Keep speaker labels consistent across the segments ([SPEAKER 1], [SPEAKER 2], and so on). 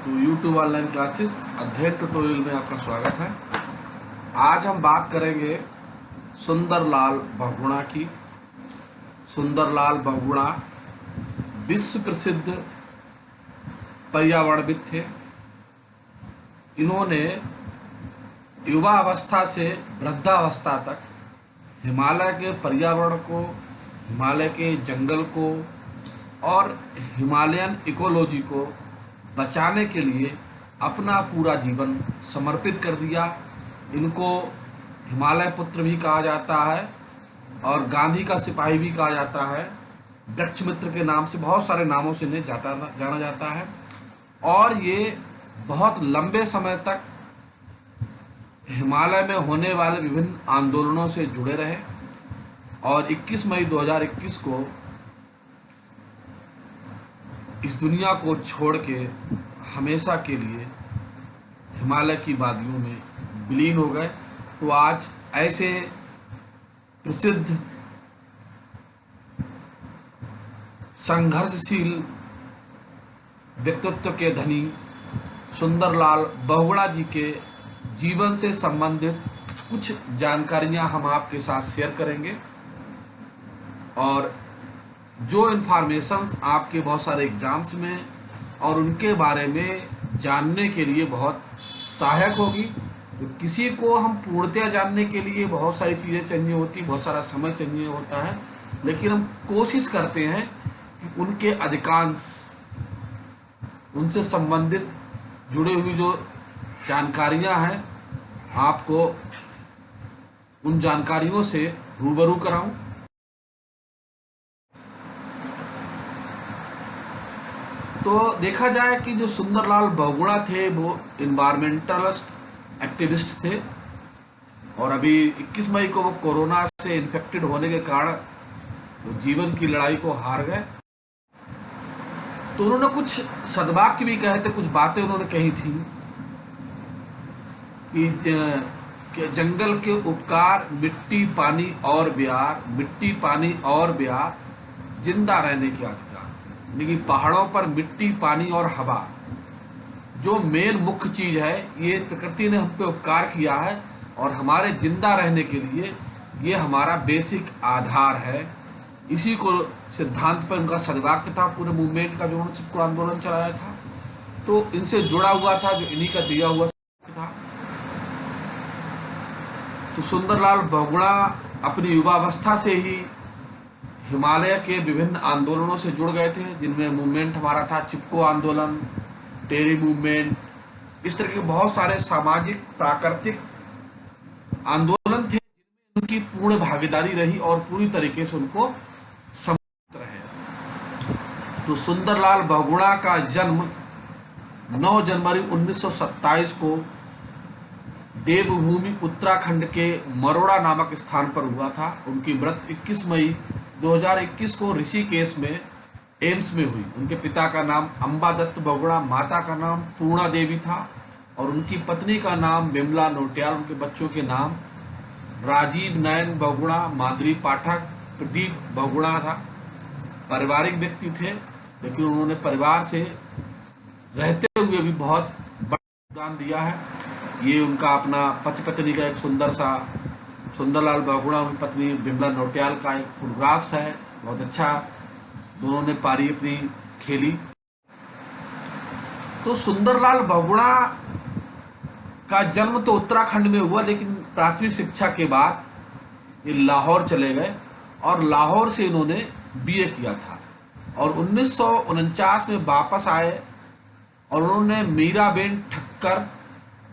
[SPEAKER 1] तो YouTube online classes अध्ययन tutorial में आपका स्वागत है। आज हम बात करेंगे सुंदरलाल बहुगुणा की। सुंदरलाल बहुगुणा विश्व प्रसिद्ध पर्यावरणविद थे। इन्होंने युवा अवस्था से वृद्धावस्था तक हिमालय के पर्यावरण को, हिमालय के जंगल को और हिमालयन इकोलॉजी को बचाने के लिए अपना पूरा जीवन समर्पित कर दिया। इनको हिमालय पुत्र भी कहा जाता है और गांधी का सिपाही भी कहा जाता है। वृक्ष मित्र के नाम से, बहुत सारे नामों से इन्हें जाना जाता है। और ये बहुत लंबे समय तक हिमालय में होने वाले विभिन्न आंदोलनों से जुड़े रहे और 21 मई 2021 को इस दुनिया को छोड़ के हमेशा के लिए हिमालय की वादियों में विलीन हो गए। तो आज ऐसे प्रसिद्ध संघर्षशील व्यक्तित्व के धनी सुंदरलाल बहुगुणा जी के जीवन से संबंधित कुछ जानकारियां हम आपके साथ शेयर करेंगे और जो इन्फॉर्मेशंस आपके बहुत सारे एग्जाम्स में और उनके बारे में जानने के लिए बहुत सहायक होगी। तो किसी को हम पूर्णतया जानने के लिए बहुत सारी चीज़ें चाहिए होती, बहुत सारा समय चाहिए होता है, लेकिन हम कोशिश करते हैं कि उनके अधिकांश उनसे संबंधित जुड़ी हुई जो जानकारियां हैं आपको उन जानकारियों से रूबरू कराऊं। तो देखा जाए कि जो सुंदरलाल बहुगुणा थे वो इन्वायरमेंटलिस्ट एक्टिविस्ट थे और अभी 21 मई को वो कोरोना से इन्फेक्टेड होने के कारण वो जीवन की लड़ाई को हार गए। तो उन्होंने कुछ सद्वाक्य भी कहे थे, कुछ बातें उन्होंने कही थी कि जंगल के उपकार, मिट्टी पानी और ब्यार, मिट्टी पानी और ब्यार, जिंदा रहने के अधिकार। लेकिन पहाड़ों पर मिट्टी पानी और हवा जो मेन मुख्य चीज है, ये प्रकृति ने हम पे उपकार किया है और हमारे जिंदा रहने के लिए ये हमारा बेसिक आधार है। इसी को सिद्धांत पर उनका सद्वाक्य था। पूरे मूवमेंट का जो उन्होंने चिपको आंदोलन चलाया था तो इनसे जुड़ा हुआ था, जो इन्हीं का दिया हुआ था। तो सुंदरलाल बहुगुणा अपनी युवावस्था से ही हिमालय के विभिन्न आंदोलनों से जुड़ गए थे, जिनमें मूवमेंट हमारा था चिपको आंदोलन, टेरी मूवमेंट, इस तरह के बहुत सारे सामाजिक प्राकृतिक आंदोलन थे जिनमें उनकी पूर्ण भागीदारी रही और पूरी तरीके से उनको समर्पित रहे। तो सुंदरलाल बहुगुणा का जन्म 9 जनवरी 1927 को देवभूमि उत्तराखंड के मरोड़ा नामक स्थान पर हुआ था। उनकी मृत्यु 21 मई 2021 को ऋषिकेश में एम्स में हुई। उनके पिता का नाम अंबादत्त बहुगुणा, माता का नाम पूर्णा देवी था और उनकी पत्नी का नाम बिमला नोटियाल। उनके बच्चों के नाम राजीव नयन बहुगुणा, माधुरी पाठक, प्रदीप बहुगुणा था। पारिवारिक व्यक्ति थे, लेकिन उन्होंने परिवार से रहते हुए भी बहुत बड़ा योगदान दिया है। ये उनका अपना पति पत्नी का एक सुंदर सा सुंदरलाल बहुगुणा, उनकी पत्नी बिमला नोटियाल का एक फोटोग्राफ्स है, बहुत अच्छा दोनों ने पारी अपनी खेली। तो सुंदरलाल बहुगुणा का जन्म तो उत्तराखंड में हुआ, लेकिन प्राथमिक शिक्षा के बाद ये लाहौर चले गए और लाहौर से इन्होंने बीए किया था और 1949 में वापस आए और उन्होंने मीराबेन ठक्कर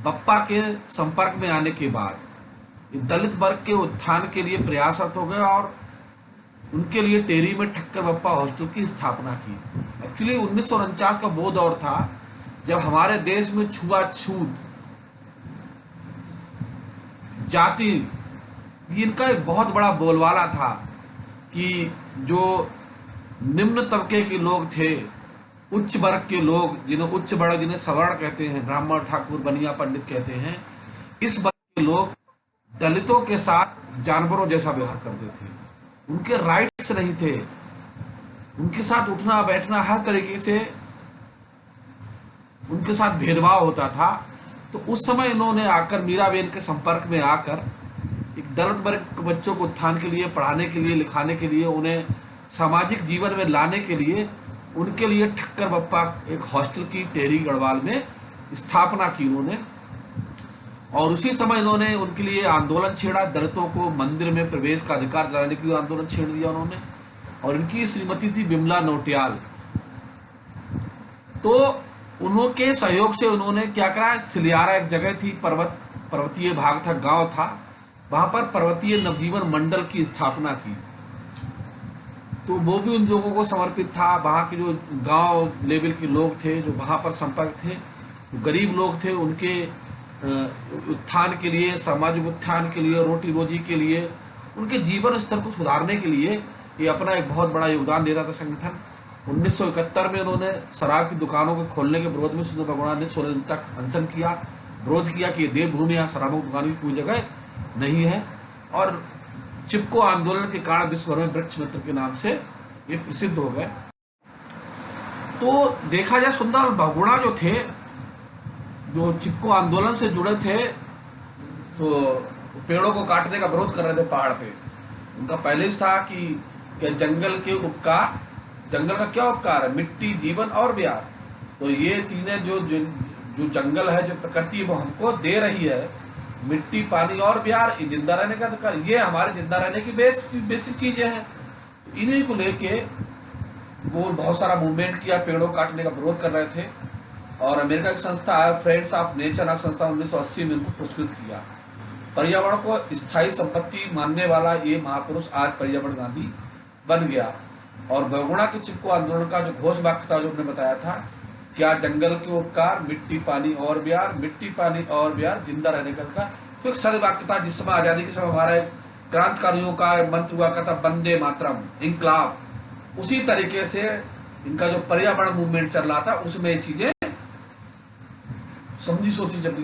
[SPEAKER 1] बप्पा के संपर्क में आने के बाद दलित वर्ग के उत्थान के लिए प्रयासरत हो गए और उनके लिए टेरी में ठक्कर बप्पा हॉस्टल की स्थापना की। एक्चुअली 1949 का वो दौर था जब हमारे देश में छुआछूत, जाति, इनका एक बहुत बड़ा बोलबाला था कि जो निम्न तबके के लोग थे, उच्च वर्ग के लोग, जिन्हें उच्च वर्ग, जिन्हें सवर्ण कहते हैं, ब्राह्मण, ठाकुर, बनिया, पंडित कहते हैं, इस वर्ग के लोग दलितों के साथ जानवरों जैसा व्यवहार करते थे। उनके राइट्स नहीं थे, उनके साथ उठना बैठना हर तरीके से उनके साथ भेदभाव होता था। तो उस समय इन्होंने आकर मीराबेन के संपर्क में आकर एक दलित वर्ग के बच्चों को उत्थान के लिए, पढ़ाने के लिए, लिखाने के लिए, उन्हें सामाजिक जीवन में लाने के लिए उनके लिए ठक्कर बप्पा एक हॉस्टल की टेहरी गढ़वाल में स्थापना की उन्होंने। और उसी समय इन्होंने उनके लिए आंदोलन छेड़ा, दलितों को मंदिर में प्रवेश का अधिकार दिलाने के लिए आंदोलन छेड़ दिया उन्होंने। और इनकी श्रीमती थी बिमला नौटियाल। तो उनके सहयोग से उन्होंने क्या करा, सिलियारा एक जगह थी, पर्वतीय भाग था, गांव था, वहां पर पर्वतीय नवजीवन मंडल की स्थापना की। तो वो भी उन लोगों को समर्पित था। वहाँ के जो गांव लेवल के लोग थे, जो वहाँ पर संपर्क थे, गरीब लोग थे, उनके उत्थान के लिए, सामाजिक उत्थान के लिए, रोटी रोजी के लिए, उनके जीवन स्तर को सुधारने के लिए ये अपना एक बहुत बड़ा योगदान देता था संगठन। 1971 में उन्होंने शराब की दुकानों को खोलने के विरोध में सुंदर बगुड़ा ने 16 दिन तक अनशन किया, विरोध किया कि ये देवभूमि, यहाँ शराबों की दुकान की कोई जगह नहीं है। और चिपको आंदोलन के कारण विश्व भर में वृक्ष मित्र के नाम से ये प्रसिद्ध हो गए। तो देखा जाए, सुंदर बहुगुणा जो थे, जो चिपको आंदोलन से जुड़े थे, तो पेड़ों को काटने का विरोध कर रहे थे पहाड़ पे। उनका पहले ही था कि जंगल के उपकार, जंगल का क्या उपकार है, मिट्टी, जीवन और ब्यार। तो ये तीनों जो जंगल है, जो प्रकृति है, वो हमको दे रही है, मिट्टी, पानी और ब्यार, ये जिंदा रहने का अधिकार, ये हमारे जिंदा रहने की बेसिक चीजें हैं। इन्हीं को लेके वो बहुत सारा मूवमेंट किया, पेड़ों काटने का विरोध कर रहे थे। और अमेरिका की संस्था है फ्रेंड्स ऑफ नेचर नामक संस्था 1980 में इनको पुरस्कृत किया। पर्यावरण को स्थायी संपत्ति मानने वाला ये महापुरुष आज पर्यावरण गांधी बन गया। और बहुगुणा के चिपको आंदोलन का जो घोष वाक्य था, जो हमने बताया था, क्या जंगल के उपकार, मिट्टी, पानी और ब्यार, मिट्टी, पानी और ब्यार, जिंदा रहने का अधिकार। तो एक सरल वाक्य था, जिस समय आजादी के समय हमारे क्रांतिकारियों का मंत्र हुआ करता वंदे मातरम, इंकलाब। उसी तरीके से इनका जो पर्यावरण मूवमेंट चल रहा था, उसमें ये चीजें समझी सोची जब।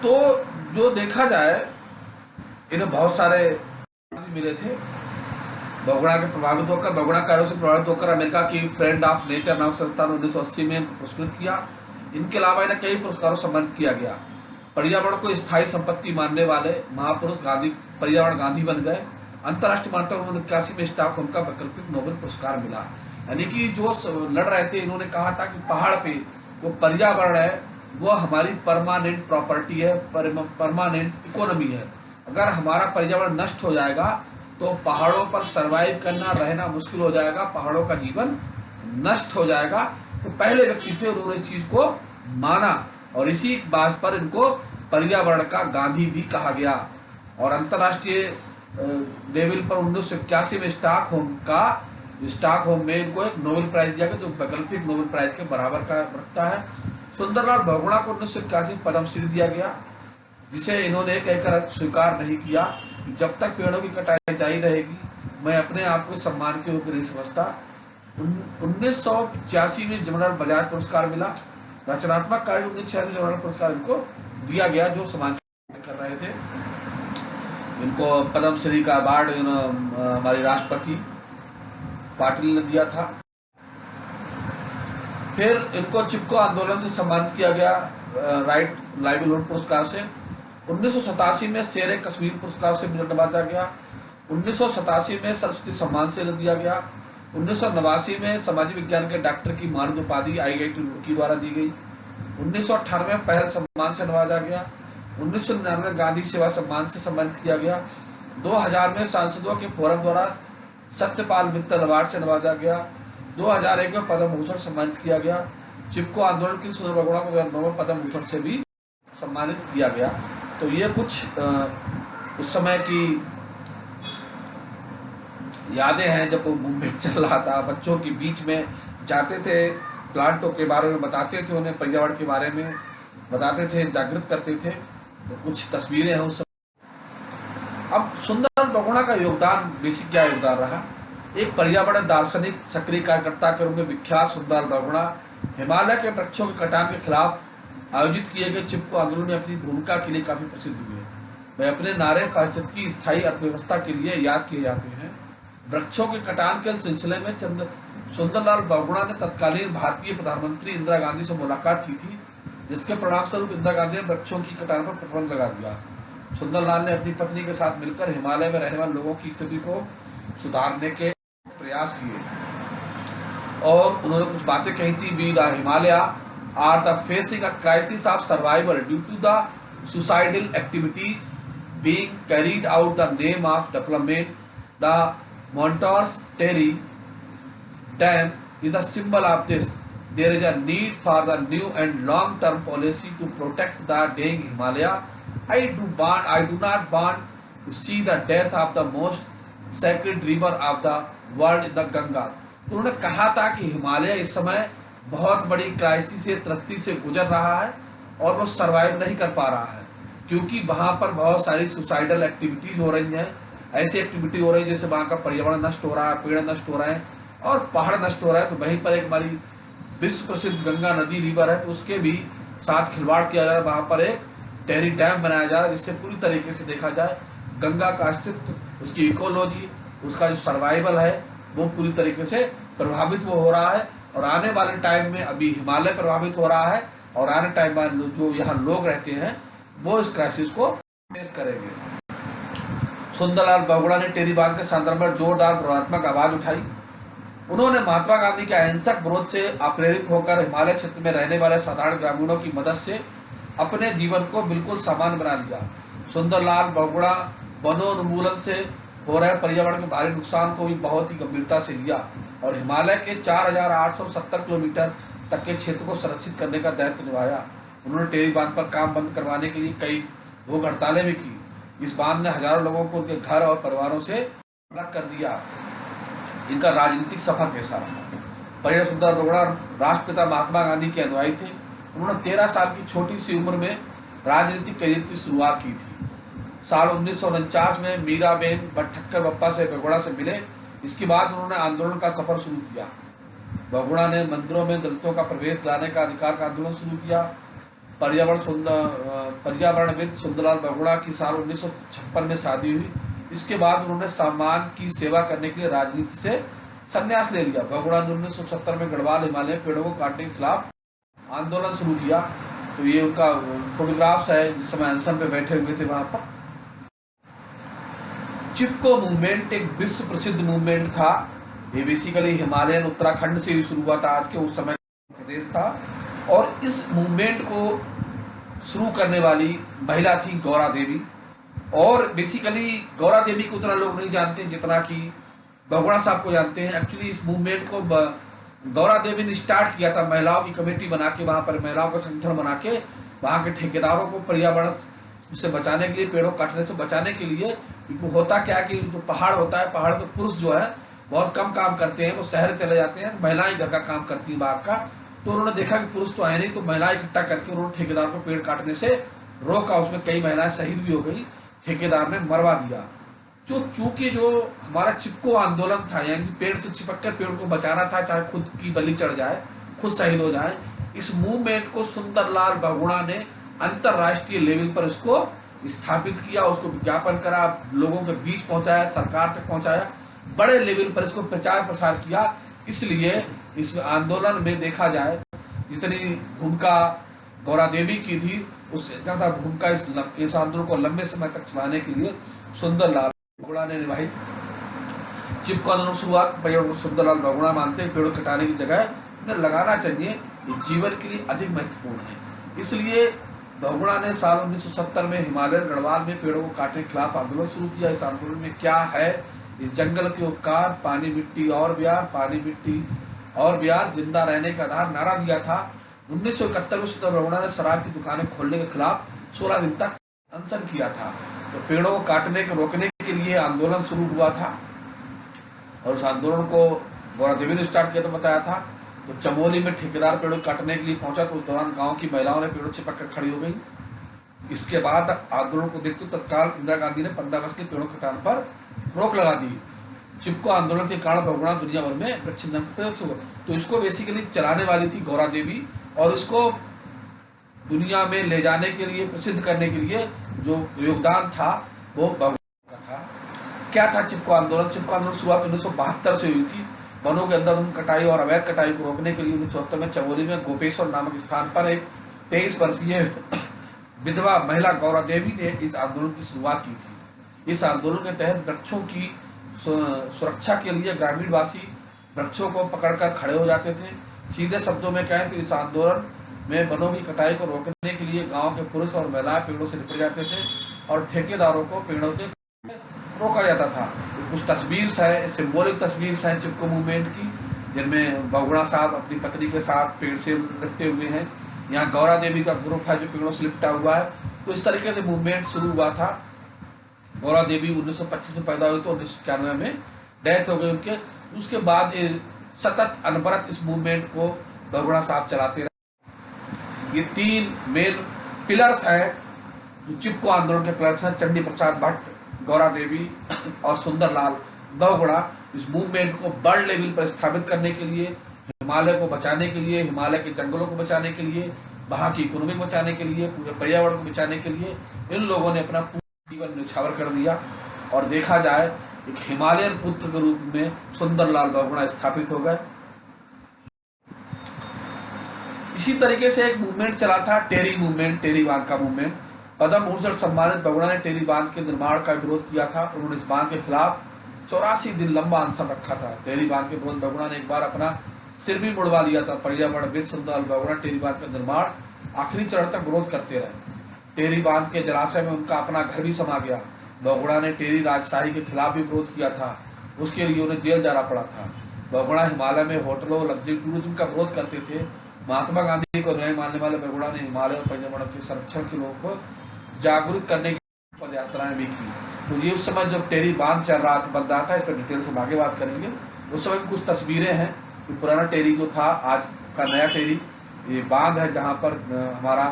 [SPEAKER 1] तो जो देखा जाए, इन्हें बहुत सारे मिले थे बहुगुणा के प्रभावित होकर, बहुगुणा कार्यों से प्रभावित होकर अमेरिका की फ्रेंड ऑफ नेचर नामक संस्था ने 1980 में इनको पुरस्कृत किया। इनके अलावा इन्हें कई पुरस्कारों से सम्मानित किया गया। पर्यावरण को स्थायी संपत्ति मानने वाले महापुरुष गांधी पर्यावरण गांधी बन गए। अंतर्राष्ट्रीय मान्यता 1981 में स्टॉकहोम का वैकल्पिक नोबेल पुरस्कार मिला। यानी कि जो लड़ रहे थे, इन्होंने कहा था कि पहाड़ पे वो पर्यावरण है, वो हमारी परमानेंट प्रॉपर्टी है, परमानेंट इकोनॉमी है। अगर हमारा पर्यावरण नष्ट हो जाएगा तो पहाड़ों पर सरवाइव करना, रहना मुश्किल हो जाएगा, पहाड़ों का जीवन नष्ट हो जाएगा। तो पहले व्यक्ति थे, उन्होंने इस चीज को माना और इसी बात पर इनको पर्यावरण का गांधी भी कहा गया। और अंतर्राष्ट्रीय लेवल पर 1981 में स्टॉकहोम में इनको एक नोबेल प्राइज दिया गया, जो वैकल्पिक नोबेल प्राइज के बराबर का रखता है। सुंदरलाल बहुगुणा को 1981 में पद्मश्री दिया गया, जिसे इन्होंने कहकर स्वीकार नहीं किया कि जब तक पेड़ों की कटाई जारी रहेगी, मैं अपने आप को सम्मान के रूप में नहीं समझता। 1985 में जमनालाल बजाज पुरस्कार मिला। रचनात्मक कार्य 1986 जमनालाल पुरस्कार इनको दिया गया, जो समाज कर रहे थे। इनको पद्मश्री का अवार्ड हमारे राष्ट्रपति पाटिल ने दिया था। फिर इनको चिपको आंदोलन से सम्मानित किया गया राइट लाइवलीहुड पुरस्कार से। 1987 में शेर कश्मीर पुरस्कार से नवाजा गया। 1987 में सरस्वती सम्मान से दिया गया। 1989 में सामाजिक विज्ञान के डॉक्टर की मानद उपाधि IIT रुड़की द्वारा दी गई। 1998 में पहल सम्मान से नवाजा गया। 1999 में गांधी सेवा सम्मान से सम्मानित किया गया। 2000 में सांसदों के फोरम द्वारा सत्यपाल मित्तल अवार्ड से नवाजा गया। 2001 में पद्म भूषण सम्मानित किया गया। चिपको आंदोलन की सुंदर बहुगुणा को 2009 में पद्म भूषण से भी सम्मानित किया गया। तो ये कुछ उस समय की यादें हैं, जब वो मूवमेंट चल रहा था। बच्चों के बीच में जाते थे, प्लांटों के बारे में बताते थे, उन्हें पर्यावरण के बारे में बताते थे, जागृत करते थे। तो कुछ तस्वीरें हैं उस समय। अब सुंदर बहुगुणा का योगदान, बेसिक क्या योगदान रहा? एक पर्यावरण दार्शनिक, सक्रिय कार्यकर्ता के रूप में विख्यात सुंदर बहुगुणा हिमालय के वृक्षों के कटान के खिलाफ आयोजित किए गए चिपको आंदोलन में अपनी भूमिका के लिए काफी प्रसिद्ध हुए। वे अपने नारे पारिस्थितिकी की स्थायी अर्थव्यवस्था के लिए याद किए जाते हैं। वृक्षों के कटान के सिलसिले में सुंदरलाल बहुगुणा ने तत्कालीन भारतीय प्रधानमंत्री इंदिरा गांधी से मुलाकात की थी, जिसके परिणाम स्वरूप इंदिरा गांधी ने वृक्षों की कटान पर प्रतिबंध लगा दिया। सुंदरलाल ने अपनी पत्नी के साथ मिलकर हिमालय में रहने वाले लोगों की स्थिति को सुधारने के प्रयास किए और उन्होंने कुछ बातें कही थी। We the Himalaya are the facing a crisis of survival due to the suicidal activities being carried out the name of development. The Montour's Terry Dam is a symbol of this. There is a need for the new and long-term policy to protect the dying Himalaya. I do not want to see the death of the most sacred river of the world in the Ganga. तो उन्होंने कहा था कि हिमालय इस समय बहुत बड़ी crisis से त्रस्ती से गुजर रहा है और वो सरवाइव नहीं कर पा रहा है, क्योंकि वहाँ पर बहुत सारी सुसाइडल एक्टिविटीज हो रही हैं। ऐसी एक्टिविटी हो रही है जैसे वहाँ का पर्यावरण नष्ट हो रहा है, पेड़ नष्ट हो रहे हैं और पहाड़ नष्ट हो रहा है। तो वहीं पर एक हमारी विश्व प्रसिद्ध गंगा नदी रिवर है, तो उसके भी साथ खिलवाड़ किया जा रहा है। वहाँ पर एक टेरी डैम बनाया जा रहा है, जिससे पूरी तरीके से देखा जाए गंगा का अस्तित्व, उसकी इकोलॉजी, उसका जो सर्वाइवल है वो पूरी तरीके से प्रभावित वो हो रहा है। और आने वाले टाइम में अभी हिमालय प्रभावित हो रहा है और आने टाइम में जो यहाँ लोग रहते हैं वो इस क्राइसिस को फेस करेंगे। सुंदरलाल बहुगुणा ने टेरी बांध के संदर्भ में जोरदार विरोधात्मक आवाज उठाई। उन्होंने महात्मा गांधी के अहिंसक विरोध से प्रेरित होकर हिमालय क्षेत्र में रहने वाले साधारण ग्रामीणों की मदद से अपने जीवन को बिल्कुल समान बना लिया। सुंदरलाल बहुगुणा वनोन्मूलन से हो रहे पर्यावरण के भारी नुकसान को भी बहुत ही गंभीरता से लिया और हिमालय के 4,870 किलोमीटर तक के क्षेत्र को संरक्षित करने का दायित्व निभाया। उन्होंने टेरी बांध पर काम बंद करवाने के लिए कई भूख हड़तालें भी की। इस बांध ने हजारों लोगों को उनके घर और परिवारों से अलग कर दिया। इनका राजनीतिक सफर कैसा रहा? परिणय सुंदर बहुगुणा राष्ट्रपिता महात्मा गांधी के अनुयायी थे। उन्होंने 13 साल की छोटी सी उम्र में राजनीतिक करियर की शुरुआत की थी। साल 1949 में मीराबेन ठक्कर बप्पा से बहुगुणा से मिले। इसके बाद उन्होंने आंदोलन का सफर शुरू किया। बहुगुणा ने मंदिरों में दलितों का प्रवेश लाने का अधिकार का आंदोलन शुरू किया। पर्यावरणविद सुंदरलाल बहुगुणा की साल 1956 में शादी हुई। इसके बाद उन्होंने समाज की सेवा करने के लिए राजनीति से संन्यास ले लिया। बहुगुणा ने 1970 में गढ़वाल हिमालय पेड़ों को काटने के खिलाफ आंदोलन शुरू किया। तो ये उनका फोटोग्राफ्स है जिस समय अनशन पे बैठे हुए थे वहां पर। चिपको मूवमेंट एक विश्व प्रसिद्ध मूवमेंट था। ये बेसिकली हिमालयन उत्तराखंड से ही शुरू हुआ था। आज के उस समय प्रदेश था और इस मूवमेंट को शुरू करने वाली महिला थी गौरा देवी। और बेसिकली गौरा देवी को उतना लोग नहीं जानते जितना कि बहुगुणा साहब को जानते हैं। एक्चुअली इस मूवमेंट को गौरा देवी ने स्टार्ट किया था। महिलाओं की कमेटी बना के, वहाँ पर महिलाओं का संगठन बना के वहाँ के ठेकेदारों को पर्यावरण से बचाने के लिए, पेड़ों काटने से बचाने के लिए। क्योंकि होता क्या कि जो पहाड़ होता है, पहाड़ के पुरुष जो है बहुत कम काम करते हैं, वो शहर चले जाते हैं, महिलाएं घर का काम करती हैं बाहर का। तो उन्होंने देखा कि पुरुष तो आए नहीं, तो महिलाएं इकट्ठा करके उन्होंने ठेकेदार को पेड़ काटने से रोका। उसमें कई महिलाएं शहीद भी हो गई, ठेकेदार ने मरवा दिया। चूंकि जो हमारा चिपको आंदोलन था, यानी पेड़ से चिपक कर पेड़ को बचाना था, चाहे खुद की बलि चढ़ जाए, खुद शहीद हो जाए। इस मूवमेंट को सुंदरलाल बहुगुणा ने अंतरराष्ट्रीय लेवल पर इसको स्थापित किया, उसको विज्ञापन करा, लोगों के बीच पहुंचाया, सरकार तक पहुंचाया, बड़े लेवल पर इसको प्रचार प्रसार किया। इसलिए इस आंदोलन में देखा जाए जितनी भूमिका गौरा देवी की थी, उससे ज्यादा भूमिका इस आंदोलन को लंबे समय तक चलाने के लिए सुंदरलाल बहुगुणा ने निभाई। चिपको आंदोलन शुरुआत सुंदरलाल बहुगुणा मानते हैं पेड़ों कटाने की जगह उन्हें लगाना चाहिए, ये जीवन के लिए अधिक महत्वपूर्ण है। इसलिए बहुगुणा ने साल 1970 में हिमालयन गढ़वाल में पेड़ों को काटने के खिलाफ आंदोलन शुरू किया। इस आंदोलन में क्या है? इस जंगल के उपकार, पानी मिट्टी और बिहार, पानी मिट्टी और बिहार, जिंदा रहने का आधार नारा दिया था। 1971 में सुंदर बहुगुणा ने शराब की दुकानें खोलने के खिलाफ 16 दिन तक अनशन किया था। तो पेड़ों को काटने के रोकने के लिए आंदोलन शुरू हुआ था और उस आंदोलन को गौरा देवी ने स्टार्ट किया तो बताया था। तो चमोली में ठेकेदार पेड़ों काटने के लिए पहुंचा, तो उस दौरान गांव की महिलाओं ने पेड़ों से पकड़ खड़ी हो गई। इसके बाद आंदोलन को देखते तत्काल इंदिरा गांधी ने 15 अगस्त के पेड़ों कटान पर रोक लगा दी। चिपको आंदोलन के कारण बहुगुणा दुनिया भर में वृक्षचिंतन प्रयोग हुआ। तो इसको बेसिकली चलाने वाली थी गौरा देवी और इसको दुनिया में ले जाने के लिए, प्रसिद्ध करने के लिए जो योगदान था वो बहुगुणा का था। क्या था चिपको आंदोलन? चिपको आंदोलन शुरुआत 1972 से हुई थी। वनों के अंदर कटाई और अवैध कटाई को रोकने के लिए 1974 में चमोली में गोपेश्वर नामक स्थान पर एक 23 वर्षीय विधवा महिला गौरा देवी ने इस आंदोलन की शुरुआत की थी। इस आंदोलन के तहत वृक्षों की सुरक्षा के लिए ग्रामीणवासी वृक्षों को पकड़कर खड़े हो जाते थे। सीधे शब्दों में कहें तो इस आंदोलन में वनों की कटाई को रोकने के लिए गांव के पुरुष और महिलाएं पेड़ों से निपट जाते थे और ठेकेदारों को पेड़ों के रोका जाता था। कुछ तस्वीर है, सिंबॉलिक तस्वीर है चिपको मूवमेंट की, जिनमें बहुगुणा साहब अपनी पत्नी के साथ पेड़ से लिपटे हुए हैं। यहाँ गौरा देवी का ग्रुप है जो पेड़ों से लिपटा हुआ है। तो इस तरीके से मूवमेंट शुरू हुआ था। गौरा देवी 1925 में पैदा हुई तो 1991 में डेथ हो गई उनके। उसके बाद सतत अनवरत इस मूवमेंट को बहुगुणा साहब चलाते रहे। ये 3 मेन पिलर्स हैं जो चिपको आंदोलन के पिलर्स हैं। चंडी प्रसाद भट्ट, गौरा देवी और सुंदरलाल बहुगुणा इस मूवमेंट को वर्ल्ड लेवल पर स्थापित करने के लिए, हिमालय को बचाने के लिए, हिमालय के जंगलों को बचाने के लिए, वहाँ की इकोनॉमी को बचाने के लिए, पूरे पर्यावरण को बचाने के लिए इन लोगों ने अपना पूरा जीवन न्यौछावर कर दिया। और देखा जाए एक हिमालयन पुत्र के रूप में सुंदरलाल बहुगुणा स्थापित हो गए। इसी तरीके से एक मूवमेंट चला था टेरी मूवमेंट, टेरी बांध का मूवमेंट। पद्म भूषण सम्मानित बहुगुणा ने टेरी बांध के निर्माण का विरोध किया था। उन्होंने इस बांध के खिलाफ 84 दिन लंबा अनशन रखा था। टेरी बांध के विरोध बहुगुणा ने एक बार अपना सिर भी मुड़वा लिया था। पर्यावरणविद सुंदरलाल बहुगुणा टेरी बांध का निर्माण आखिरी चरण तक विरोध करते रहे। टेरी बांध के जलाशय में उनका अपना घर भी समा गया। बहुगुणा ने टेरी राजशाही के खिलाफ भी विरोध किया था। उसके लिए उन्हें जेल जाना पड़ा था। बहुगुणा हिमालय में होटलों, लग्जरी टूरिज्म का विरोध करते थे। महात्मा गांधी को न्याय मानने वाले बहुगुणा ने हिमालय और पर्यावरण के संरक्षण के लोगों को जागरूक करने की पद यात्राएं भी की। तो ये उस समय जब टेरी बांध चल रहा था, बन रहा था, इस पर डिटेल से आगे बात करेंगे। उस समय कुछ तस्वीरें हैं कि पुराना टेरी जो था, आज का नया टेरी, ये बांध है जहाँ पर हमारा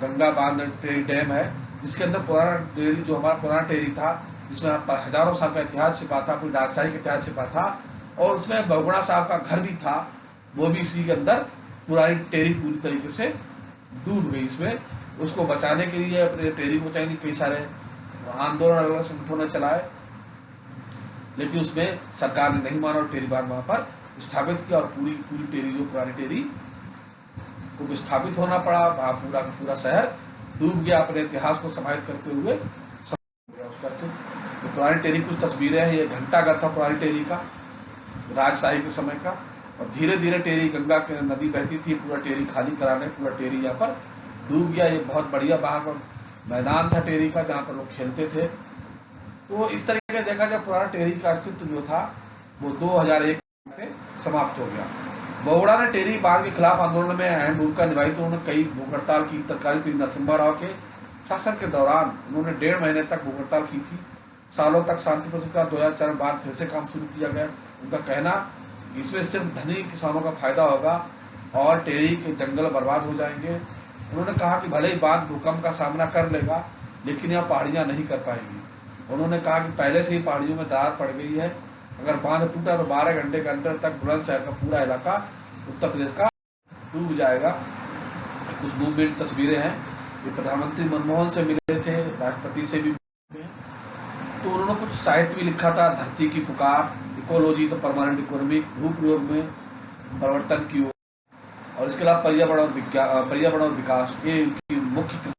[SPEAKER 1] गंगा बांध टेरी डैम है, जिसके अंदर पुराना टेरी, जो हमारा पुराना टेरी था, जिसमें हजारों साल का इतिहास छिपा था, पूरी राजशाही का इतिहास छिपा था। और उसमें बहुगुणा साहब का घर भी था, वो भी इसी के अंदर पुरानी टेरी पूरी तरीके से डूब गई। इसमें उसको बचाने के लिए, अपने टेरी को बचाने के लिए कई सारे आंदोलन अलग अलग संगठनों ने चलाए, लेकिन उसमें सरकार ने नहीं माना और टेरी बांध वहां पर स्थापित किया और पूरी टेरी, जो पुरानी टेरी को विस्थापित होना पड़ा। वहां पूरा पूरा शहर डूब गया, अपने इतिहास को समाहित करते हुए उसका। तो पुरानी टेरी कुछ तस्वीरें हैं। ये घंटाघर था पुरानी टेरी का, राजशाही के समय का। और धीरे धीरे टेरी, गंगा के नदी बहती थी, पूरा टेरी खाली कराने, पूरा टेरी यहाँ पर डूब गया। ये बहुत बढ़िया वहाँ का मैदान था टेरी का, जहाँ पर लोग खेलते थे। तो इस तरीके से देखा जाए पुराना टेरी का अस्तित्व जो था वो 2001 में समाप्त हो गया। बहुगुणा ने टेरी बांध के खिलाफ आंदोलन में अहम भूमिका निभाई। तो उन्होंने कई भूख हड़ताल की। तत्कालीन पी नरसिम्हा राव के शासन के दौरान उन्होंने 1.5 महीने तक भूख हड़ताल की थी। सालों तक शांति प्रक्रिया 2004 में बाद फिर से काम शुरू किया गया। उनका कहना, इसमें सिर्फ धनी किसानों का फायदा होगा और टेरी के जंगल बर्बाद हो जाएंगे। उन्होंने कहा कि भले ही बांध भूकंप का सामना कर लेगा, लेकिन यह पहाड़ियाँ नहीं कर पाएंगी। उन्होंने कहा कि पहले से ही पहाड़ियों में दरार पड़ गई है। अगर बांध टूटा तो 12 घंटे के अंदर तक बुलंदशहर का पूरा इलाका उत्तर प्रदेश का डूब जाएगा। कुछ मूवमेंट तस्वीरें हैं। ये प्रधानमंत्री मनमोहन से मिले थे, राष्ट्रपति से भी मिले। तो उन्होंने कुछ साहित्य भी लिखा था, धरती की पुकार, इकोलॉजी तो परमानेंट इकोनॉमी, भूप्रयोग में परिवर्तन की ओर, और इसके अलावा पर्यावरण और विकास, ये इनकी मुख्य कृति।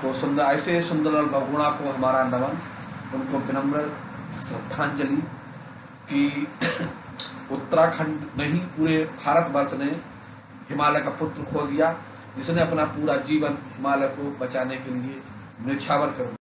[SPEAKER 1] तो ऐसे सुंदरलाल बहुगुणा को हमारा नमन, उनको विनम्र श्रद्धांजलि कि उत्तराखंड नहीं पूरे भारतवर्ष ने हिमालय का पुत्र खो दिया, जिसने अपना पूरा जीवन हिमालय को बचाने के लिए न्यौछावर कर दिया।